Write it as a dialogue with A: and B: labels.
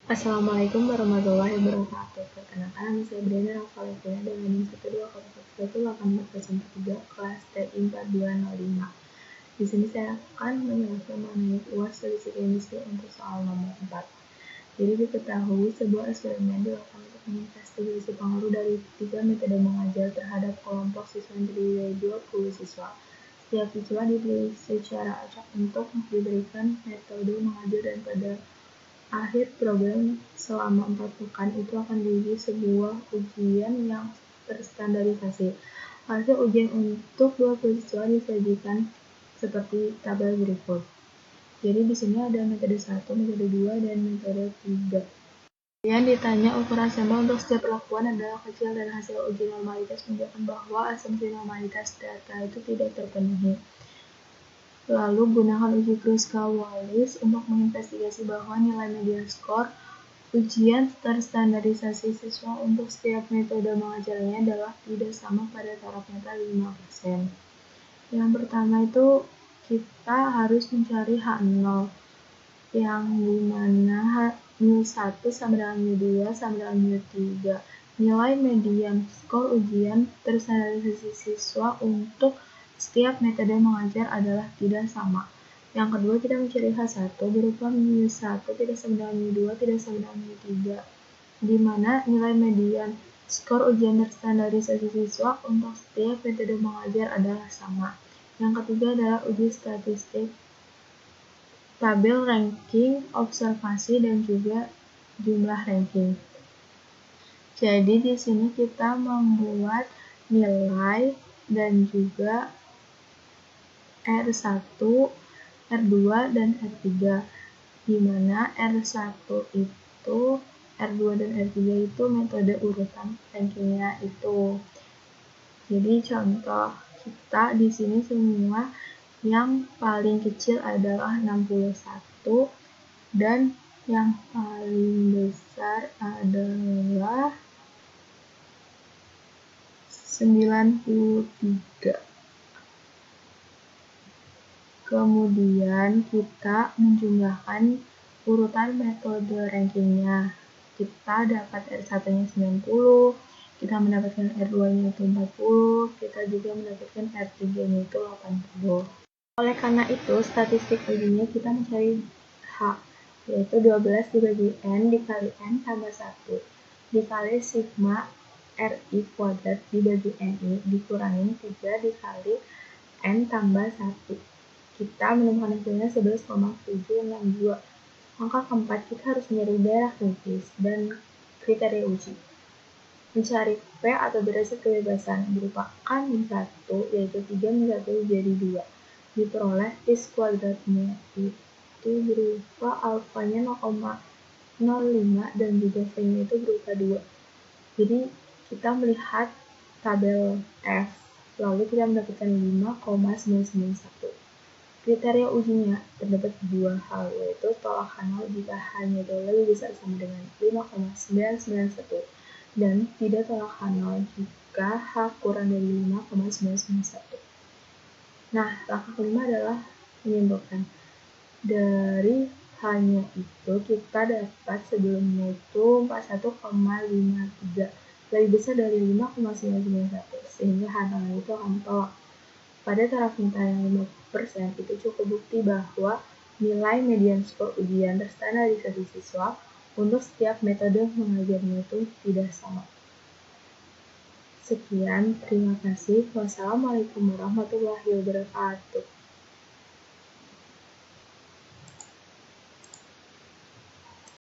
A: Assalamualaikum warahmatullahi wabarakatuh. Perkenalkan, nama saya Brenda Rafaelina dengan NIM 120118403 kelas TI 4205. Di sini saya akan menjelaskan mengenai UAS selisih emisi untuk soal nomor 4. Jadi diketahui sebuah eksperimen dilakukan untuk menginvestigasi pengaruh dari 3 metode mengajar terhadap kelompok siswa yang terdiri dari 20 siswa. Setiap siswa dipilih secara acak untuk diberikan metode mengajar dan pada akhir program selama 4 pekan itu akan diuji sebuah ujian yang terstandarisasi. Hasil ujian untuk 20 siswa disajikan seperti tabel berikut. Jadi di sini ada metode 1, metode 2, dan metode 3. Kemudian ditanya ukuran sampel untuk setiap perlakuan adalah kecil dan hasil uji normalitas menunjukkan bahwa asumsi normalitas data itu tidak terpenuhi. Lalu gunakan uji Kruskal-Wallis untuk menginvestigasi bahwa nilai median skor ujian terstandarisasi siswa untuk setiap metode mengajarnya adalah tidak sama pada taraf nyata 5%. Yang pertama itu kita harus mencari H0 yang dimana H-1 sama dengan H2 sama dengan H3. Nilai median skor ujian terstandarisasi siswa untuk setiap metode mengajar adalah tidak sama. Yang kedua, kita mencari H1 berupa Mu1 tidak sama dengan Mu2 tidak sama dengan Mu3, di mana nilai median skor ujian terstandarisasi siswa untuk setiap metode mengajar adalah sama. Yang ketiga adalah uji statistik tabel ranking, observasi, dan juga jumlah ranking. Jadi di sini kita membuat nilai dan juga R1, R2, dan R3, di mana R1 itu, R2 dan R3 itu metode urutan rankingnya itu. Jadi contoh kita di sini semua yang paling kecil adalah 61 dan yang paling besar adalah 93. Kemudian kita menjumlahkan urutan metode rankingnya. Kita dapat R1-nya 90, kita mendapatkan R2-nya itu 40, kita juga mendapatkan R3-nya itu 80. Oleh karena itu, statistik ujinya kita mencari H, yaitu 12 dibagi N dikali N tambah 1, dikali sigma RI kuadrat dibagi NI dikurangi 3 dikali N tambah 1. Kita menemukan hasilnya 11,762. Angka keempat, kita harus mencari daerah kritis dan kriteria uji. Mencari P atau derajat kebebasan berupa K min 1, yaitu 3 min 1 jadi 2. Diperoleh is kuadratnya itu berupa alfanya 0,05 dan juga V-nya itu berupa 2. Jadi kita melihat tabel F, lalu kita mendapatkan 5,991. Kriteria ujinya terdapat dua hal, yaitu tolak H0 jika H-nya lebih besar sama dengan 5,991 dan tidak tolak H0 jika H kurang dari 5,991. Nah, langkah kelima adalah menyimpulkan. Dari H-nya itu kita dapat sebelumnya itu 41,53 lebih besar dari 5,991 sehingga H0 itu akan tolak. Pada taraf nyata yang 5% itu cukup bukti bahwa nilai median skor ujian terstandarisasi siswa untuk setiap metode mengajarnya itu tidak sama. Sekian, terima kasih. Wassalamualaikum warahmatullahi wabarakatuh.